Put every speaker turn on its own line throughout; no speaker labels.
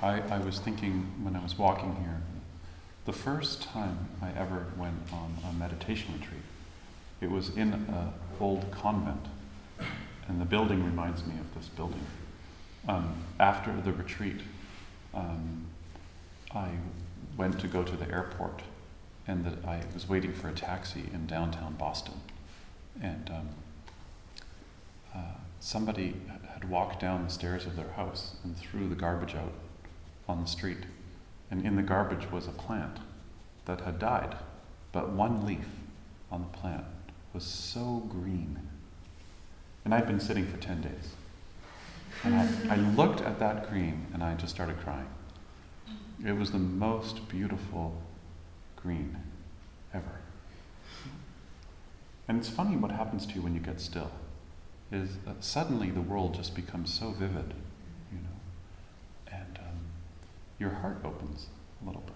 I was thinking when I was walking here, the first time I ever went on a meditation retreat, it was in an old convent, and the building reminds me of this building. After the retreat, I went to go to the airport, and I was waiting for a taxi in downtown Boston, and somebody had walked down the stairs of their house and threw the garbage out on the street, and in the garbage was a plant that had died, but one leaf on the plant was so green. And I'd been sitting for 10 days. And I looked at that green and I just started crying. It was the most beautiful green ever. And it's funny what happens to you when you get still, is that suddenly the world just becomes so vivid, you know, and your heart opens a little bit.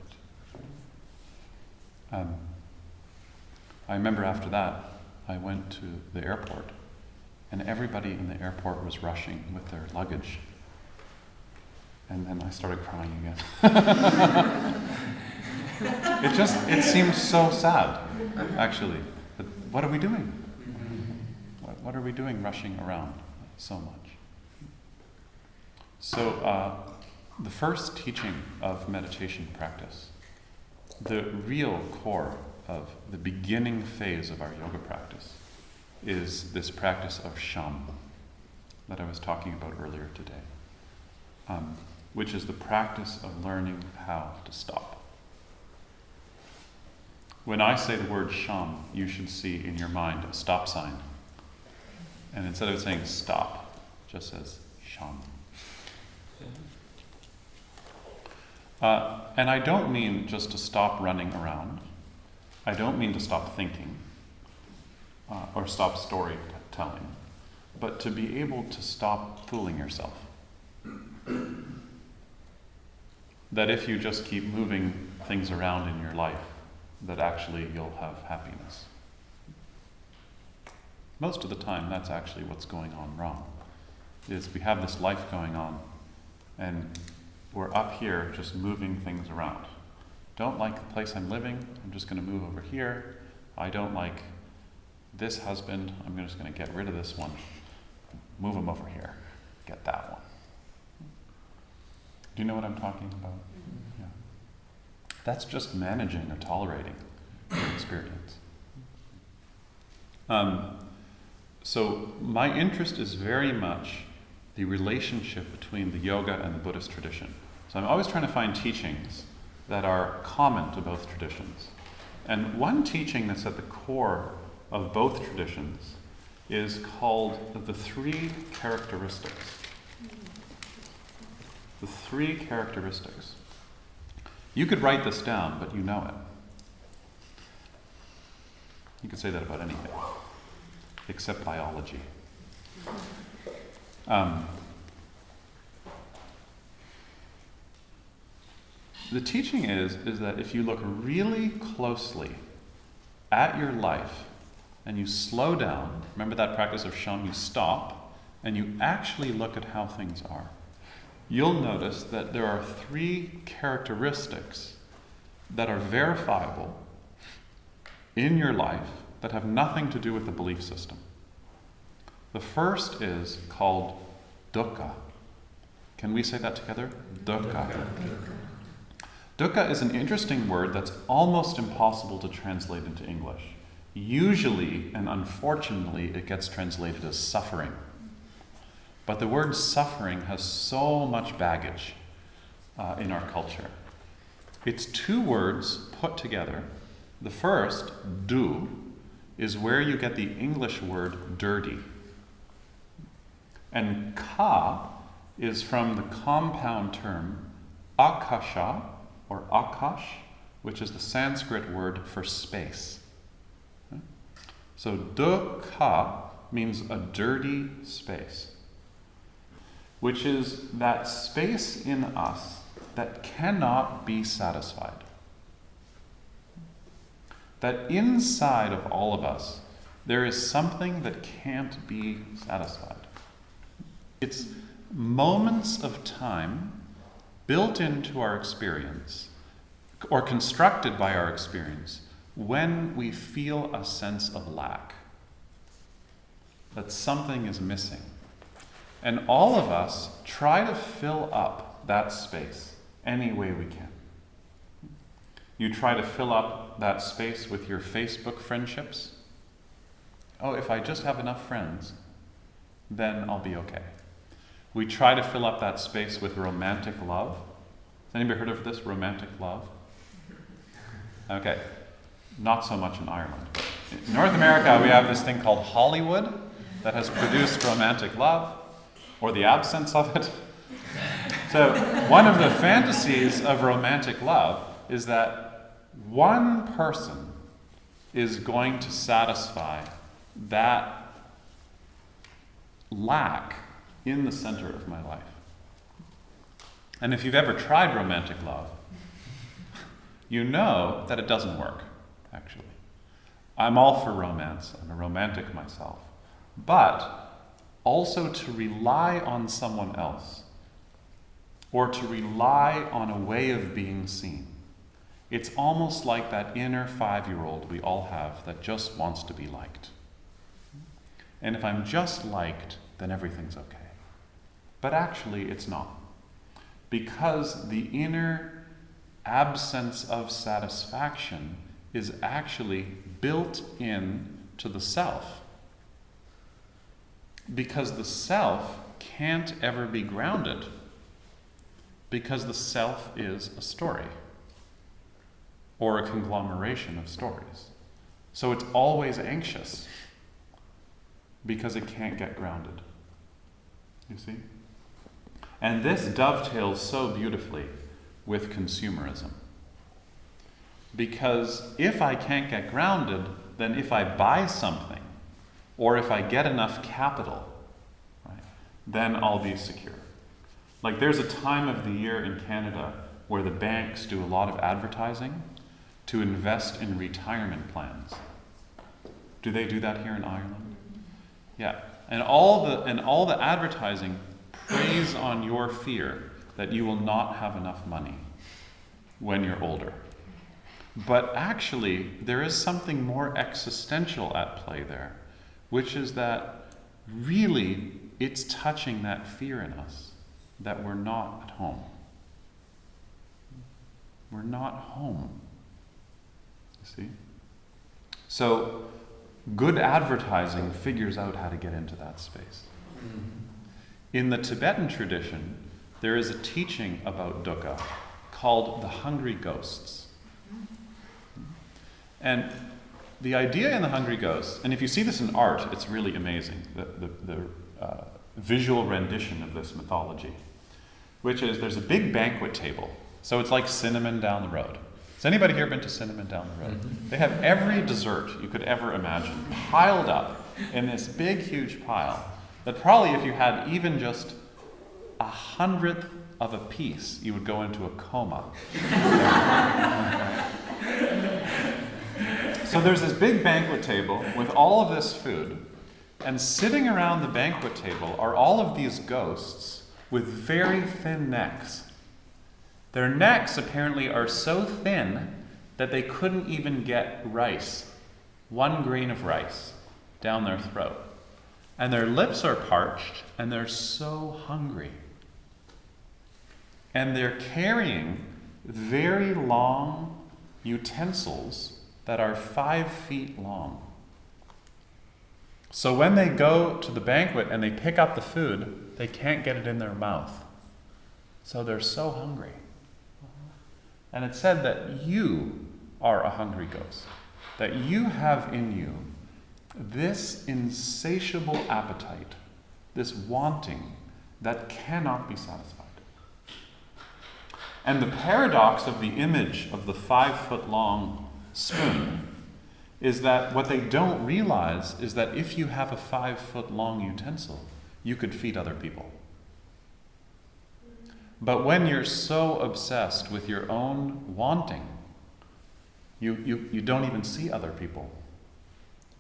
I remember after that, I went to the airport, and everybody in the airport was rushing with their luggage. And then I started crying again. It seemed so sad, actually. But what are we doing? What are we doing rushing around so much? So, the first teaching of meditation practice, the real core of the beginning phase of our yoga practice, is this practice of sham that I was talking about earlier today, which is the practice of learning how to stop. When I say the word sham, you should see in your mind a stop sign. And instead of saying stop, it just says sham. And I don't mean just to stop running around. I don't mean to stop thinking or stop storytelling, but to be able to stop fooling yourself. That if you just keep moving things around in your life, that actually you'll have happiness. Most of the time, that's actually what's going on wrong, is we have this life going on, and we're up here just moving things around. Don't like the place I'm living, I'm just going to move over here. I don't like this husband, I'm just going to get rid of this one. Move him over here, get that one. Do you know what I'm talking about? Yeah. That's just managing or tolerating the experience. So my interest is very much the relationship between the yoga and the Buddhist tradition. So I'm always trying to find teachings that are common to both traditions. And one teaching that's at the core of both traditions is called the three characteristics. The three characteristics. You could write this down, but you know it. You could say that about anything, except biology. The teaching is that if you look really closely at your life and you slow down, remember that practice of sham, you stop, and you actually look at how things are, you'll notice that there are three characteristics that are verifiable in your life that have nothing to do with the belief system. The first is called dukkha. Can we say that together? Dukkha. Dukkha is an interesting word that's almost impossible to translate into English. Usually, and unfortunately, it gets translated as suffering. But the word suffering has so much baggage in our culture. It's two words put together. The first, du, is where you get the English word dirty. And ka is from the compound term akasha, or akash, which is the Sanskrit word for space. So dukkha means a dirty space, which is that space in us that cannot be satisfied. That inside of all of us, there is something that can't be satisfied. It's moments of time built into our experience or constructed by our experience when we feel a sense of lack, that something is missing. And all of us try to fill up that space any way we can. You try to fill up that space with your Facebook friendships. Oh, if I just have enough friends, then I'll be okay. We try to fill up that space with romantic love. Has anybody heard of this, romantic love? Okay, not so much in Ireland. In North America, we have this thing called Hollywood that has produced romantic love, or the absence of it. So one of the fantasies of romantic love is that one person is going to satisfy that lack in the center of my life. And if you've ever tried romantic love, you know that it doesn't work, actually. I'm all for romance. I'm a romantic myself. But also to rely on someone else, or to rely on a way of being seen. It's almost like that inner 5-year-old we all have that just wants to be liked. And if I'm just liked, then everything's okay. But actually, it's not. Because the inner absence of satisfaction is actually built in to the self. Because the self can't ever be grounded. Because the self is a story, or a conglomeration of stories. So it's always anxious because it can't get grounded. You see? And this dovetails so beautifully with consumerism. Because if I can't get grounded, then if I buy something, or if I get enough capital, right, then I'll be secure. Like there's a time of the year in Canada where the banks do a lot of advertising to invest in retirement plans. Do they do that here in Ireland? Yeah. And all the advertising preys on your fear that you will not have enough money when you're older. But actually, there is something more existential at play there, which is that really it's touching that fear in us that we're not at home. We're not home. You see? So, good advertising figures out how to get into that space. In the Tibetan tradition, there is a teaching about dukkha called the hungry ghosts. And the idea in the hungry ghosts, and if you see this in art, it's really amazing, the visual rendition of this mythology, which is there's a big banquet table. So it's like Cinnamon down the road. Has anybody here been to Cinnamon down the road? Mm-hmm. They have every dessert you could ever imagine piled up in this big, huge pile that probably if you had even just 100th of a piece, you would go into a coma. So there's this big banquet table with all of this food, and sitting around the banquet table are all of these ghosts with very thin necks. Their necks apparently are so thin that they couldn't even get rice, 1 grain of rice, down their throat. And their lips are parched, and they're so hungry. And they're carrying very long utensils that are 5 feet long. So when they go to the banquet and they pick up the food, they can't get it in their mouth. So they're so hungry. And it said that you are a hungry ghost, that you have in you this insatiable appetite, this wanting that cannot be satisfied. And the paradox of the image of the 5-foot-long spoon is that what they don't realize is that if you have a 5-foot-long utensil, you could feed other people. But when you're so obsessed with your own wanting, you don't even see other people.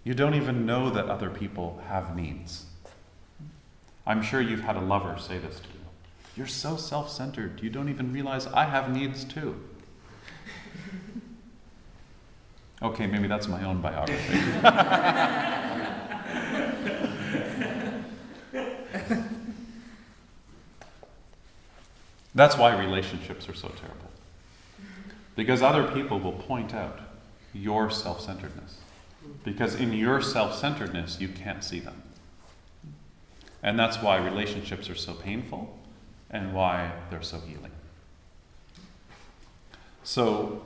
You don't even know that other people have needs. I'm sure you've had a lover say this to you. You're so self-centered, you don't even realize I have needs too. Okay, maybe that's my own biography. That's why relationships are so terrible. Because other people will point out your self-centeredness. Because in your self-centeredness, you can't see them. And that's why relationships are so painful and why they're so healing. So,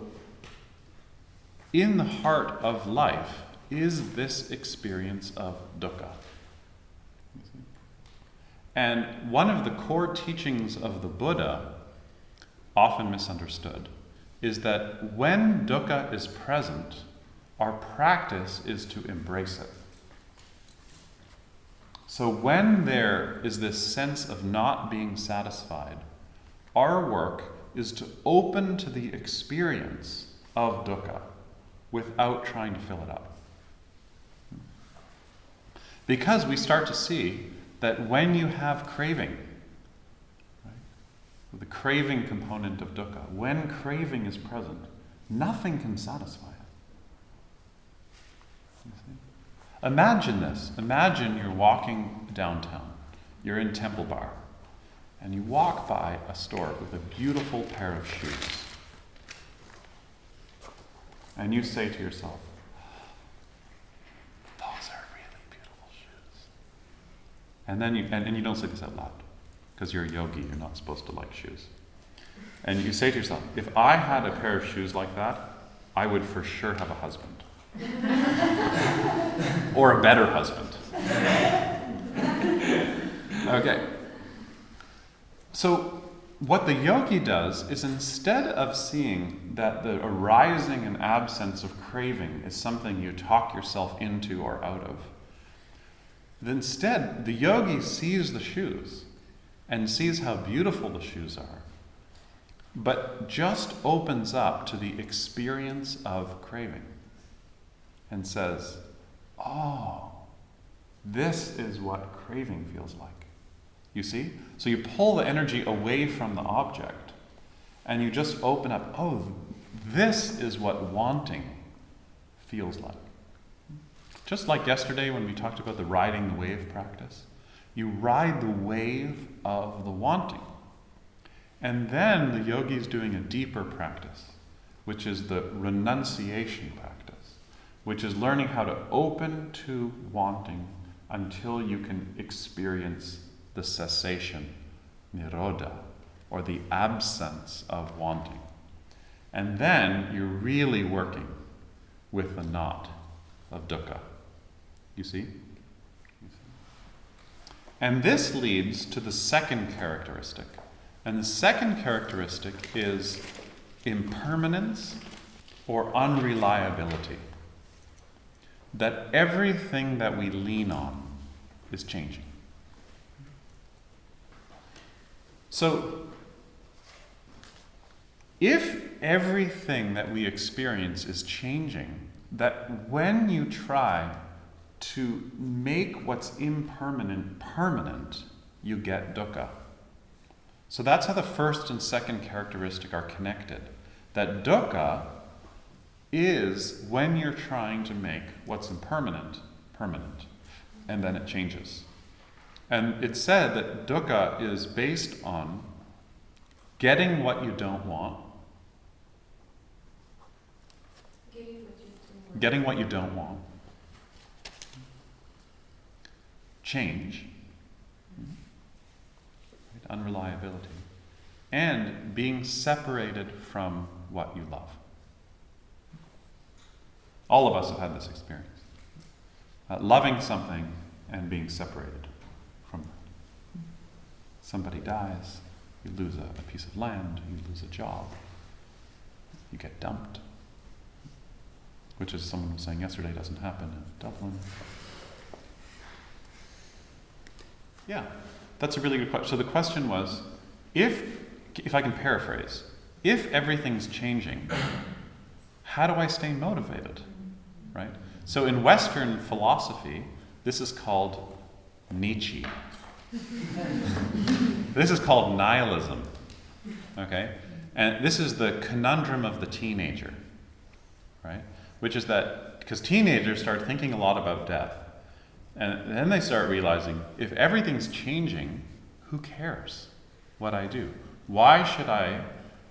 in the heart of life is this experience of dukkha. And one of the core teachings of the Buddha, often misunderstood, is that when dukkha is present, our practice is to embrace it. So when there is this sense of not being satisfied, our work is to open to the experience of dukkha without trying to fill it up. Because we start to see that when you have craving, right, the craving component of dukkha, when craving is present, nothing can satisfy it. You see? Imagine this. Imagine you're walking downtown. You're in Temple Bar. And you walk by a store with a beautiful pair of shoes. And you say to yourself, those are really beautiful shoes. And then you don't say this out loud, because you're a yogi, you're not supposed to like shoes. And you say to yourself, if I had a pair of shoes like that, I would for sure have a husband. Or a better husband. Okay. So what the yogi does is, instead of seeing that the arising and absence of craving is something you talk yourself into or out of, instead the yogi sees the shoes and sees how beautiful the shoes are, but just opens up to the experience of craving and says, oh, this is what craving feels like. You see? So you pull the energy away from the object and you just open up, oh, this is what wanting feels like. Just like yesterday when we talked about the riding the wave practice. You ride the wave of the wanting. And then the yogi is doing a deeper practice, which is the renunciation practice, which is learning how to open to wanting until you can experience the cessation, nirodha, or the absence of wanting. And then you're really working with the knot of dukkha. You see? And this leads to the second characteristic. And the second characteristic is impermanence or unreliability. That everything that we lean on is changing. So, if everything that we experience is changing, that when you try to make what's impermanent permanent, you get dukkha. So that's how the first and second characteristic are connected. That dukkha is when you're trying to make what's impermanent permanent, and then it changes. And it's said that dukkha is based on getting what you don't want, getting what you don't want, change, unreliability, and being separated from what you love. All of us have had this experience. Loving something and being separated from that. Somebody dies, you lose a piece of land, you lose a job, you get dumped, which, as someone was saying yesterday, doesn't happen in Dublin. Yeah, that's a really good question. So the question was, if I can paraphrase, if everything's changing, how do I stay motivated? Right? So in Western philosophy, this is called Nietzsche. This is called nihilism. Okay? And this is the conundrum of the teenager. Right? Which is that, because teenagers start thinking a lot about death. And then they start realizing, if everything's changing, who cares what I do? Why should I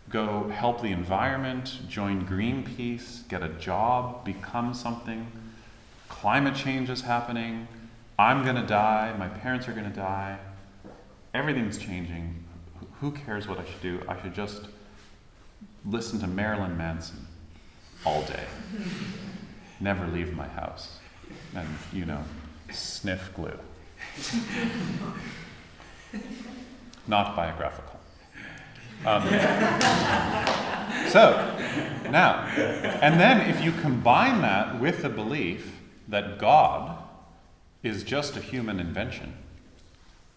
go help the environment, join Greenpeace, get a job, become something? Climate change is happening. I'm going to die. My parents are going to die. Everything's changing. Who cares what I should do? I should just listen to Marilyn Manson all day. Never leave my house. And, sniff glue. Not biographical. So, now, and then if you combine that with the belief that God is just a human invention,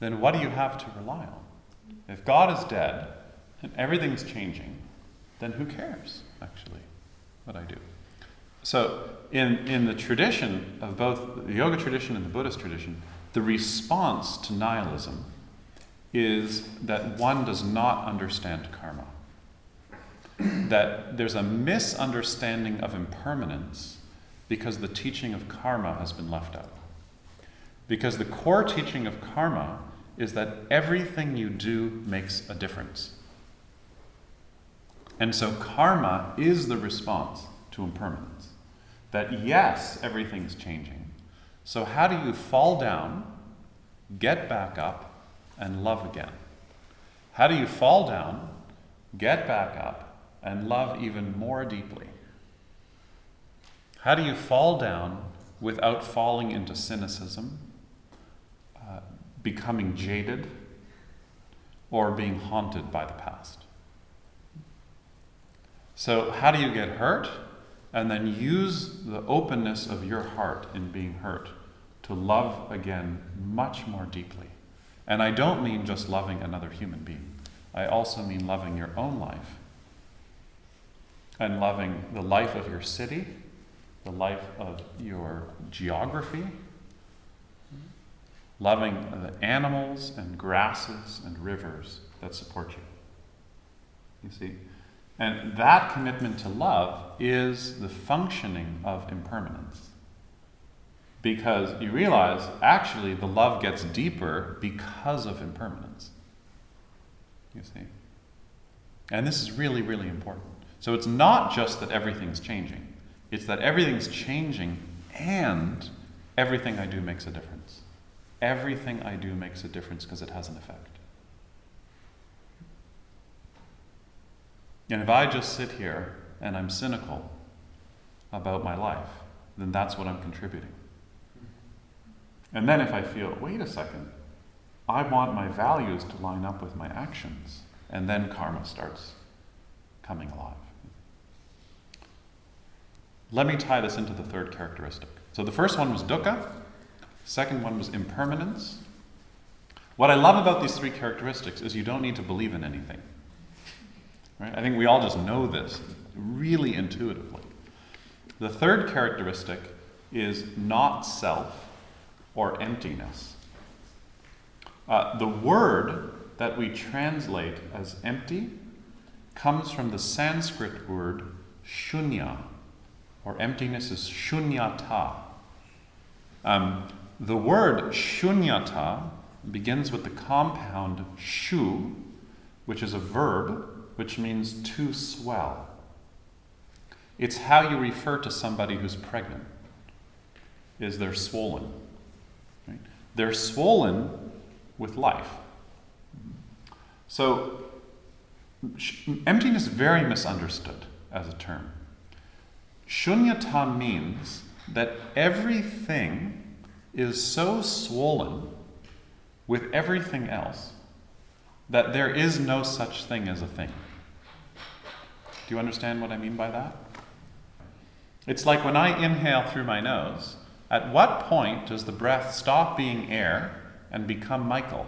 then what do you have to rely on? If God is dead and everything's changing, then who cares, actually, what I do? So, in the tradition of both the yoga tradition and the Buddhist tradition, the response to nihilism is that one does not understand karma. That there's a misunderstanding of impermanence because the teaching of karma has been left out. Because the core teaching of karma is that everything you do makes a difference. And so karma is the response to impermanence. That yes, everything's changing. So how do you fall down, get back up, and love again? How do you fall down, get back up, and love even more deeply? How do you fall down without falling into cynicism, becoming jaded, or being haunted by the past? So how do you get hurt? And then use the openness of your heart in being hurt to love again much more deeply. And I don't mean just loving another human being. I also mean loving your own life. And loving the life of your city, the life of your geography, loving the animals and grasses and rivers that support you. You see? And that commitment to love is the functioning of impermanence. Because you realize, actually, the love gets deeper because of impermanence. You see? And this is really, really important. So it's not just that everything's changing. It's that everything's changing and everything I do makes a difference. Everything I do makes a difference because it has an effect. And if I just sit here and I'm cynical about my life, then that's what I'm contributing. And then if I feel, wait a second, I want my values to line up with my actions, and then karma starts coming alive. Let me tie this into the third characteristic. So the first one was dukkha, the second one was impermanence. What I love about these three characteristics is you don't need to believe in anything. Right? I think we all just know this really intuitively. The third characteristic is not self or emptiness. The word that we translate as empty comes from the Sanskrit word shunya, or emptiness is shunyata. The word shunyata begins with the compound shu, which is a verb, which means to swell. It's how you refer to somebody who's pregnant, is they're swollen. Right? They're swollen with life. So, emptiness is very misunderstood as a term. Shunyata means that everything is so swollen with everything else that there is no such thing as a thing. Do you understand what I mean by that? It's like when I inhale through my nose, at what point does the breath stop being air and become Michael?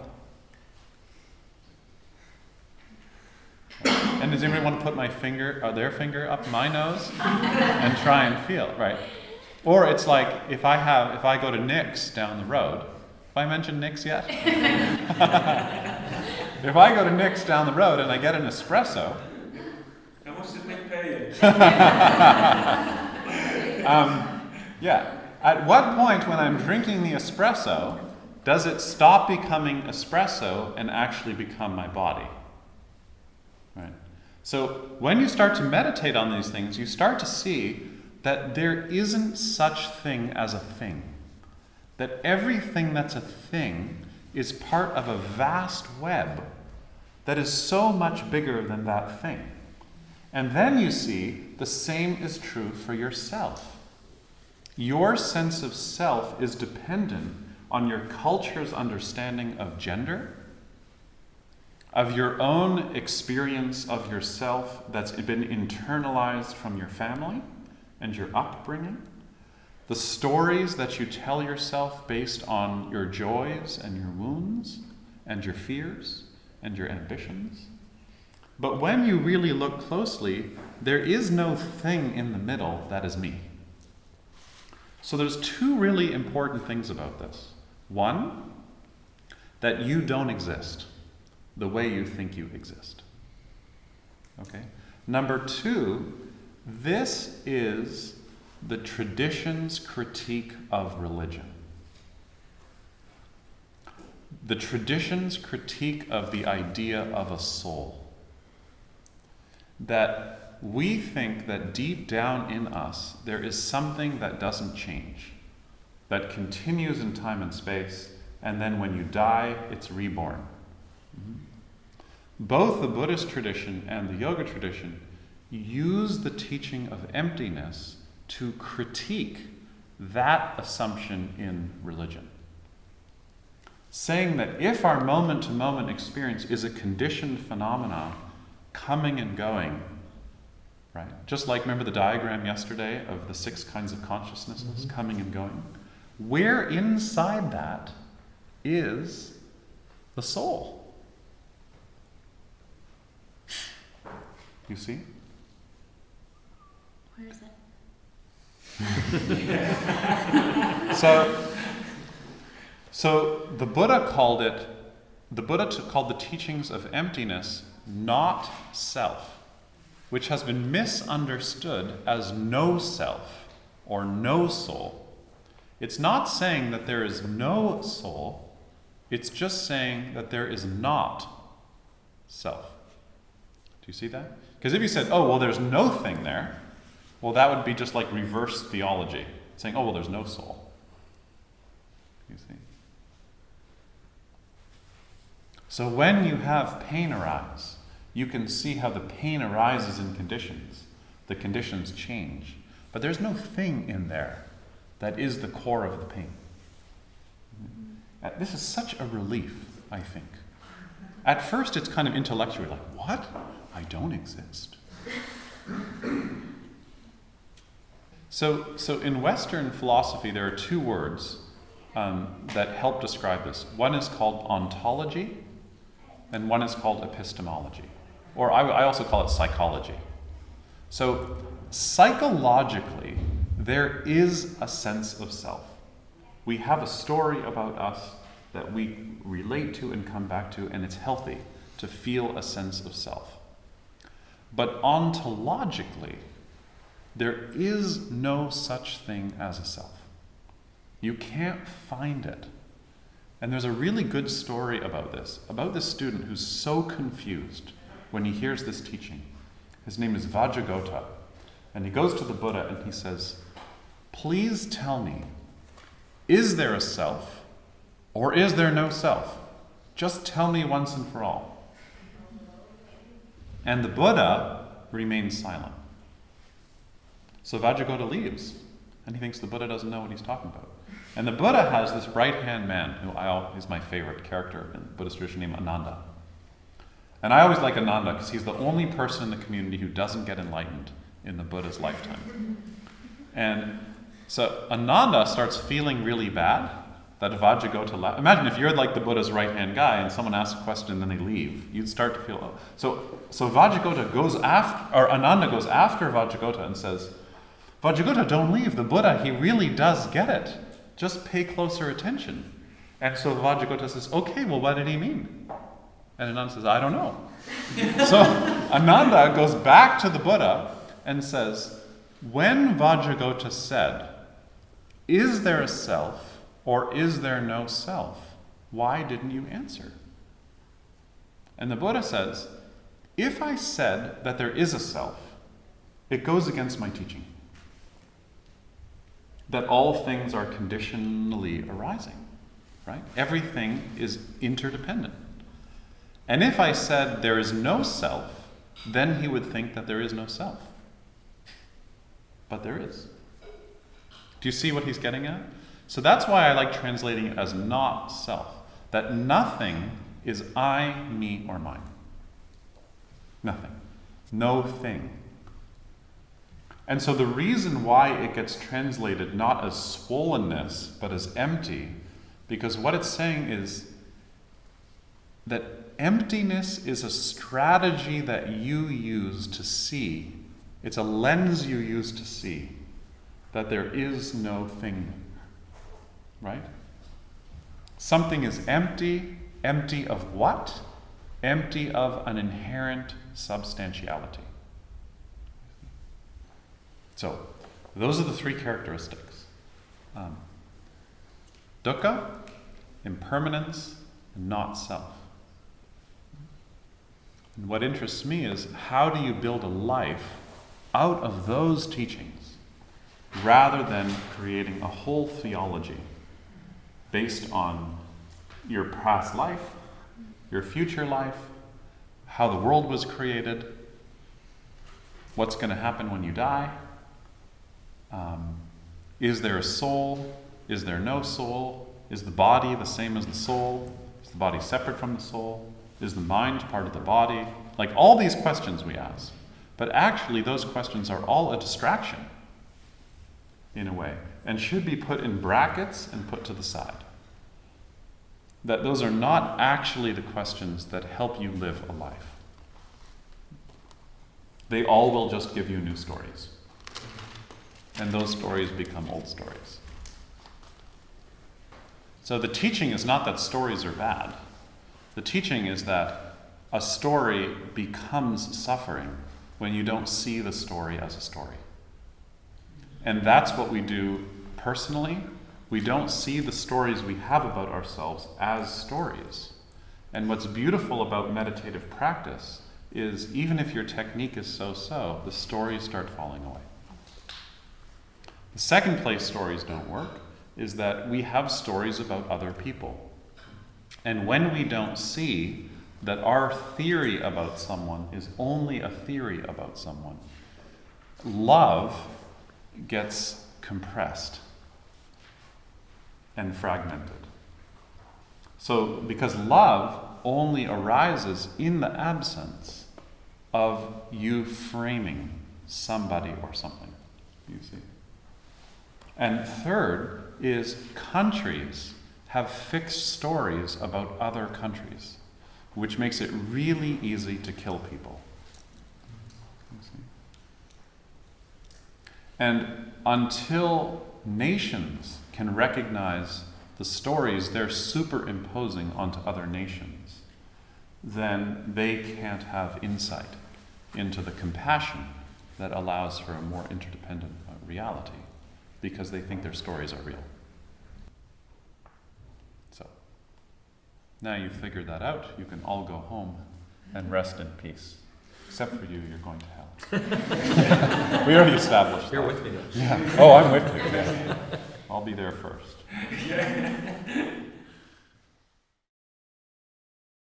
And does anybody want to put my finger, or their finger up my nose and try and feel, right? Or it's like if I go to Nick's down the road, if I mentioned Nick's yet? If I go to Nick's down the road and I get an espresso...
How much did Nick pay you?
Yeah. At what point when I'm drinking the espresso, does it stop becoming espresso and actually become my body? Right. So when you start to meditate on these things, you start to see that there isn't such thing as a thing. That everything that's a thing is part of a vast web that is so much bigger than that thing. And then you see the same is true for yourself. Your sense of self is dependent on your culture's understanding of gender, of your own experience of yourself that's been internalized from your family and your upbringing, the stories that you tell yourself based on your joys and your wounds and your fears and your ambitions. But when you really look closely, there is no thing in the middle that is me. So there's two really important things about this. One, that you don't exist the way you think you exist. Okay? Number two, this is the tradition's critique of religion. The tradition's critique of the idea of a soul. That we think that deep down in us there is something that doesn't change, that continues in time and space, and then when you die, it's reborn. Both the Buddhist tradition and the yoga tradition use the teaching of emptiness to critique that assumption in religion. Saying that if our moment-to-moment experience is a conditioned phenomenon, coming and going, right? Just like, remember the diagram yesterday of the 6 kinds of consciousnesses coming and going? Where inside that is the soul? You see?
Where is it?
So the Buddha called the teachings of emptiness not self, which has been misunderstood as no self or no soul. It's not saying that there is no soul, it's just saying that there is not self. Do you see that? Because if you said, oh, well, there's no thing there, well, that would be just like reverse theology, saying, oh, well, there's no soul. You see? So when you have pain arise, you can see how the pain arises in conditions. The conditions change. But there's no thing in there that is the core of the pain. This is such a relief, I think. At first, it's kind of intellectual, like, what? I don't exist. So in Western philosophy, there are 2 words that help describe this. One is called ontology, and one is called epistemology. Or I also call it psychology. So psychologically, there is a sense of self. We have a story about us that we relate to and come back to, and it's healthy to feel a sense of self. But ontologically, there is no such thing as a self. You can't find it. And there's a really good story about this student who's so confused when he hears this teaching. His name is Vajragota. And he goes to the Buddha and he says, please tell me, is there a self or is there no self? Just tell me once and for all. And the Buddha remains silent. So Vajragota leaves, and he thinks the Buddha doesn't know what he's talking about. And the Buddha has this right-hand man, who is my favorite character in the Buddhist tradition, named Ananda. And I always like Ananda because he's the only person in the community who doesn't get enlightened in the Buddha's lifetime. And so Ananda starts feeling really bad that Vajragota left. Imagine if you're like the Buddha's right-hand guy and someone asks a question and then they leave. You'd start to feel, oh. So Vajragota goes after, or Ananda goes after Vajragota and says, Vajragota, don't leave. The Buddha, he really does get it. Just pay closer attention. And so Vajragota says, okay, well, what did he mean? And Ananda says, I don't know. So Ananda goes back to the Buddha and says, when Vajragota said, is there a self or is there no self? Why didn't you answer? And the Buddha says, if I said that there is a self, it goes against my teaching. That all things are conditionally arising, right? Everything is interdependent. And if I said there is no self, then he would think that there is no self. But there is. Do you see what he's getting at? So that's why I like translating it as not self. That nothing is I, me, or mine. Nothing. No thing. And so the reason why it gets translated not as swollenness, but as empty, because what it's saying is that emptiness is a strategy that you use to see. It's a lens you use to see that there is no thing. Right? Something is empty. Empty of what? Empty of an inherent substantiality. So, those are the three characteristics. Dukkha, impermanence, and not self. And what interests me is, how do you build a life out of those teachings rather than creating a whole theology based on your past life, your future life, how the world was created, what's going to happen when you die, is there a soul, is there no soul, is the body the same as the soul, is the body separate from the soul, is the mind part of the body? Like all these questions we ask. But actually those questions are all a distraction in a way, and should be put in brackets and put to the side. That those are not actually the questions that help you live a life. They all will just give you new stories. And those stories become old stories. So the teaching is not that stories are bad. The teaching is that a story becomes suffering when you don't see the story as a story. And that's what we do personally. We don't see the stories we have about ourselves as stories. And what's beautiful about meditative practice is even if your technique is so-so, the stories start falling away. The second place stories don't work is that we have stories about other people. And when we don't see that our theory about someone is only a theory about someone, love gets compressed and fragmented. So, because love only arises in the absence of you framing somebody or something, you see. And third is countries have fixed stories about other countries, which makes it really easy to kill people. You see. And until nations can recognize the stories they're superimposing onto other nations, then they can't have insight into the compassion that allows for a more interdependent reality, because they think their stories are real. So, now you've figured that out, you can all go home and rest in peace. Except for you, you're going to hell. We already established that.
You're with me though.
Yeah. Oh, I'm with you. Yeah. I'll be there first.